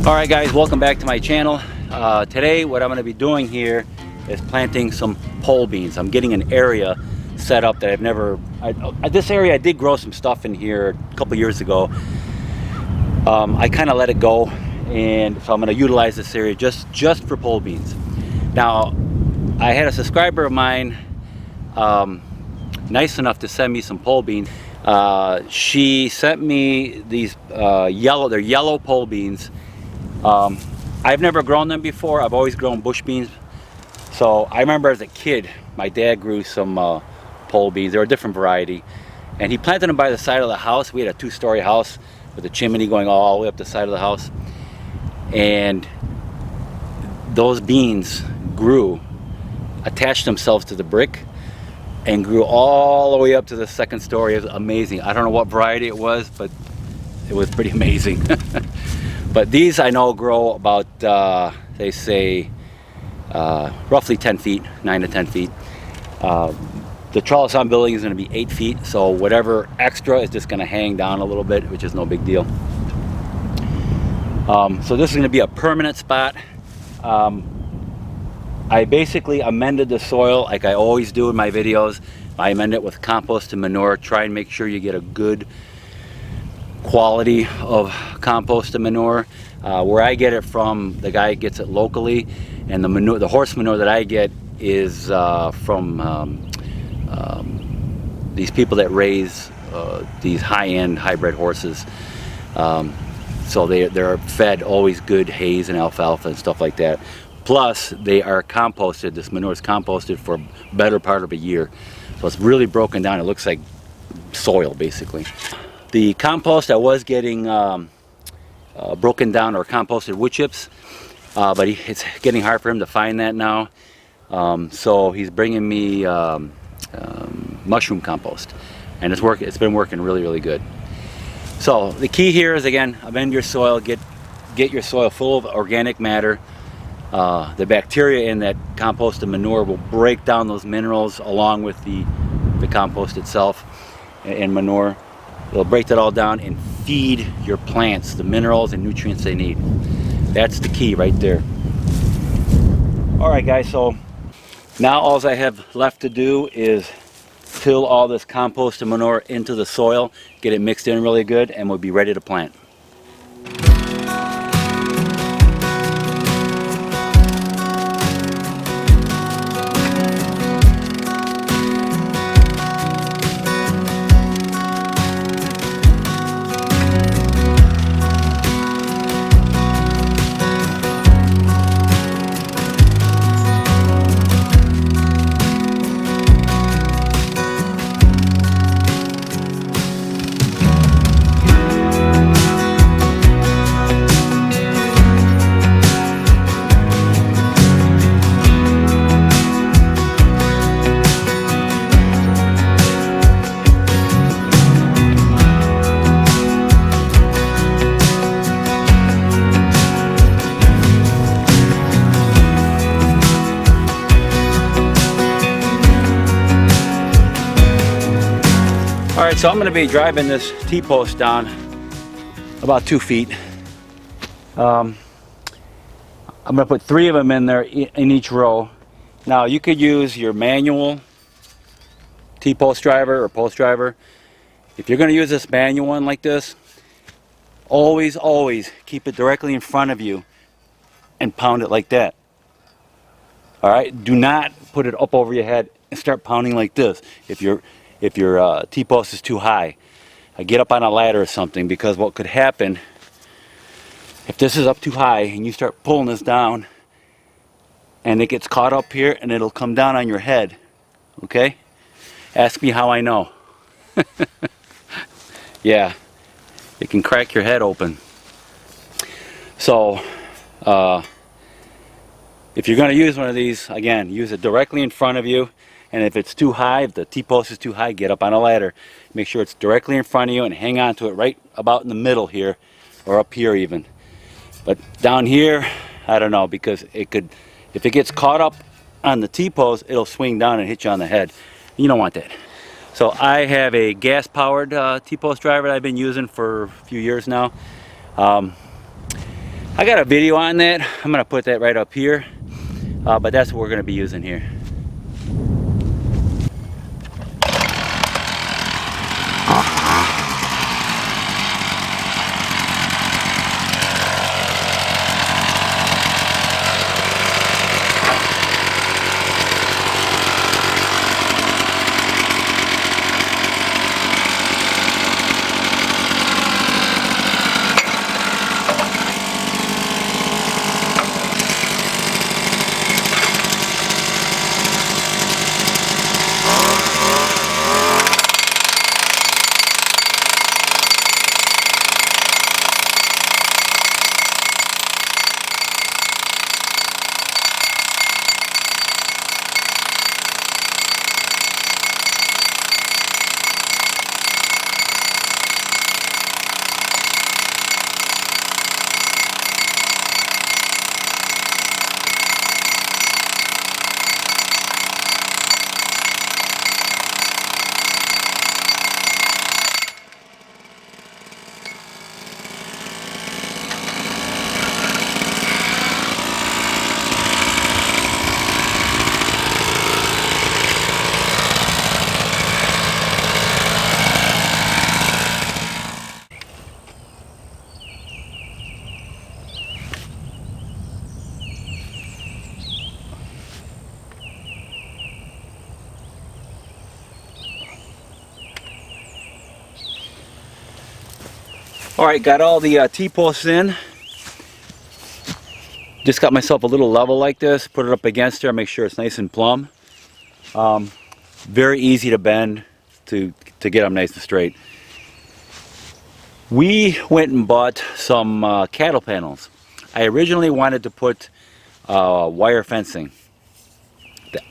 Alright guys, welcome back to my channel. Today what I'm going to be doing here is planting some pole beans. I'm getting an area set up that I've never... this area I did grow some stuff in here a couple years ago. I kind of let it go, and so I'm going to utilize this area just for pole beans. Now, I had a subscriber of mine nice enough to send me some pole beans. She sent me these they're yellow pole beans. I've never grown them before. I've always grown bush beans. So I remember as a kid, my dad grew some pole beans. They were a different variety, and he planted them by the side of the house. We had a two-story house with a chimney going all the way up the side of the house, and those beans grew, attached themselves to the brick, and grew all the way up to the second story. It was amazing. I don't know what variety it was, but it was pretty amazing. But these I know grow about, they say, roughly 10 feet, 9 to 10 feet. The trellis I'm building is going to be 8 feet, so whatever extra is just going to hang down a little bit, which is no big deal. So this is going to be a permanent spot. I basically amended the soil like I always do in my videos. I amend it with compost and manure. Try and make sure you get a good quality of compost and manure. Where I get it from, the guy gets it locally, and the horse manure that I get is from these people that raise these high-end hybrid horses. So they're fed always good hay and alfalfa and stuff like that. Plus they are composted. This manure is composted for a better part of a year, so it's really broken down. It looks like soil basically. The compost I was getting broken down or composted wood chips, but it's getting hard for him to find that now. So he's bringing me mushroom compost, and it's been working really good. So the key here is, again, amend your soil, get your soil full of organic matter. The bacteria in that compost and manure will break down those minerals along with the compost itself and manure. It'll break that all down and feed your plants the minerals and nutrients they need. That's the key right there. Alright guys, so now all I have left to do is till all this compost and manure into the soil, get it mixed in really good, and we'll be ready to plant. Alright, so I'm going to be driving this T-post down about 2 feet. I'm going to put 3 of them in there in each row. Now you could use your manual T-post driver or post driver. If you're going to use this manual one like this, always keep it directly in front of you and pound it like that. Alright, do not put it up over your head and start pounding like this. If your T-post is too high, get up on a ladder or something, because what could happen if this is up too high and you start pulling this down and it gets caught up here and it'll come down on your head. Okay? Ask me how I know. Yeah, it can crack your head open. So if you're going to use one of these, again, use it directly in front of you. And if it's too high, if the T-post is too high, get up on a ladder. Make sure it's directly in front of you and hang on to it right about in the middle here, or up here even. But down here, I don't know, because it could, if it gets caught up on the T-post, it'll swing down and hit you on the head. You don't want that. So I have a gas-powered T-post driver that I've been using for a few years now. I got a video on that. I'm gonna put that right up here, but that's what we're gonna be using here. Alright, got all the T-posts in. Just got myself a little level like this, put it up against there, make sure it's nice and plumb. Very easy to bend to get them nice and straight. We went and bought some cattle panels. I originally wanted to put wire fencing.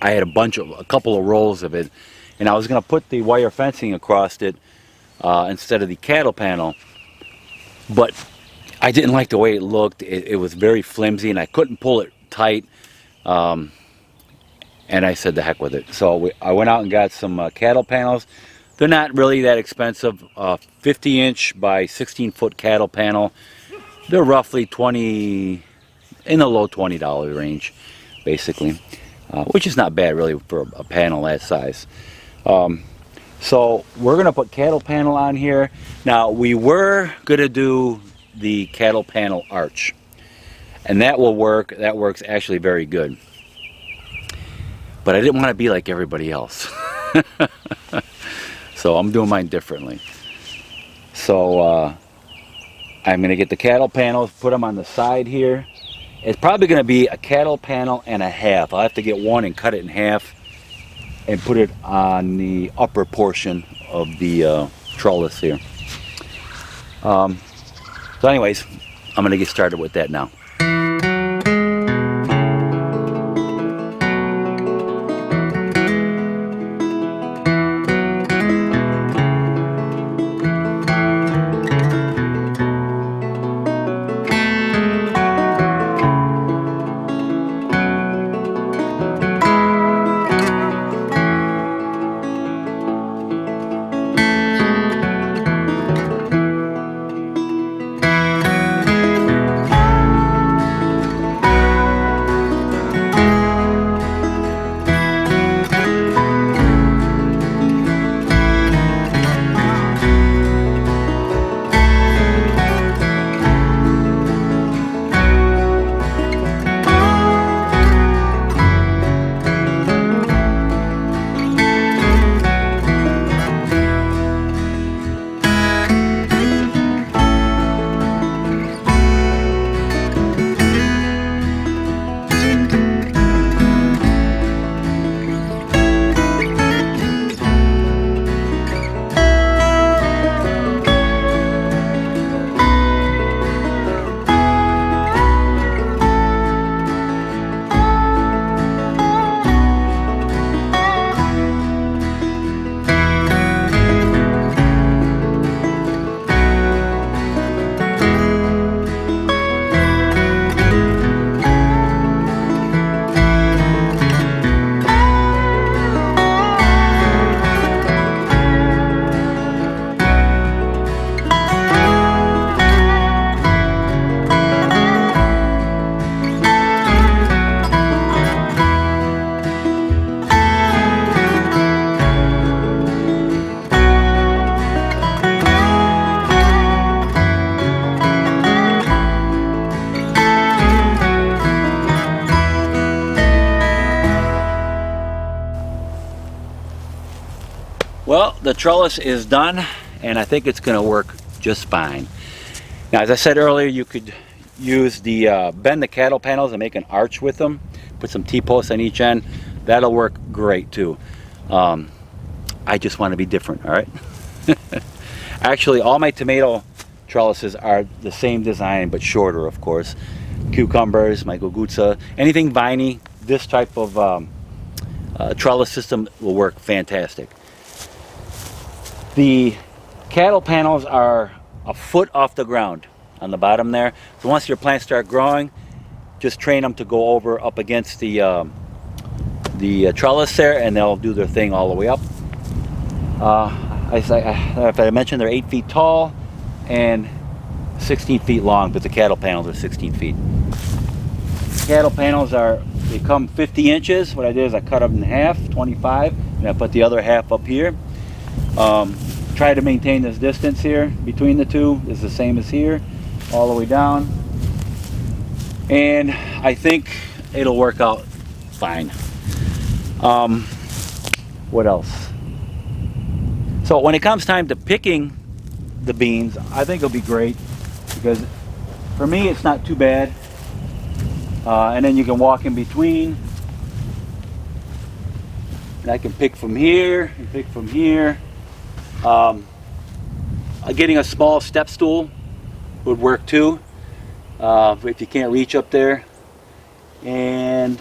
I had a couple of rolls of it, and I was going to put the wire fencing across it instead of the cattle panel. But I didn't like the way it looked. It was very flimsy and I couldn't pull it tight. And I said the heck with it. So I went out and got some cattle panels. They're not really that expensive. 50-inch by 16-foot cattle panel. They're roughly in the low $20 range, basically. Which is not bad really for a panel that size. So we're going to put cattle panel on here. Now we were going to do the cattle panel arch. And that will work. That works actually very good. But I didn't want to be like everybody else. So I'm doing mine differently. So I'm going to get the cattle panels, put them on the side here. It's probably going to be a cattle panel and a half. I'll have to get one and cut it in half and put it on the upper portion of the trellis here. So anyways, I'm going to get started with that now. the trellis is done, and I think it's going to work just fine. Now, as I said earlier, you could use the bend the cattle panels and make an arch with them. Put some T-posts on each end. That'll work great too. I just want to be different, all right? Actually, all my tomato trellises are the same design, but shorter, of course. Cucumbers, my gugutsa, anything viney, this type of trellis system will work fantastic. The cattle panels are a foot off the ground on the bottom there. So once your plants start growing, just train them to go over up against the trellis there, and they'll do their thing all the way up. If I mentioned, they're 8 feet tall and 16 feet long, but the cattle panels are 16 feet. Cattle panels they come 50 inches. What I did is I cut them in half, 25, and I put the other half up here. Try to maintain this distance here between the two. It's the same as here, all the way down. And I think it'll work out fine. What else? So when it comes time to picking the beans, I think it'll be great, because for me it's not too bad. And then you can walk in between, and I can pick from here and pick from here. Getting a small step stool would work too, if you can't reach up there. And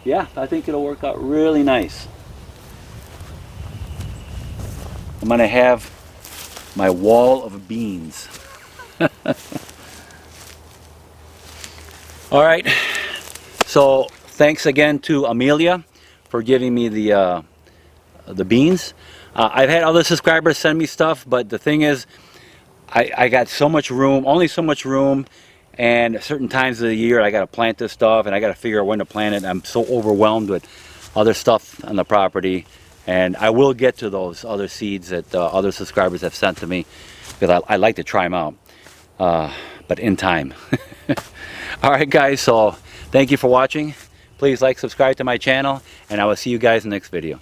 yeah, I think it'll work out really nice. I'm gonna have my wall of beans. All right, so thanks again to Amelia for giving me the beans. I've had other subscribers send me stuff, but the thing is, I got so much room, only so much room, and at certain times of the year I got to plant this stuff, and I got to figure out when to plant it. I'm so overwhelmed with other stuff on the property, and I will get to those other seeds that other subscribers have sent to me, because I like to try them out, but in time. All right, guys, so thank you for watching. Please like, subscribe to my channel, and I will see you guys in the next video.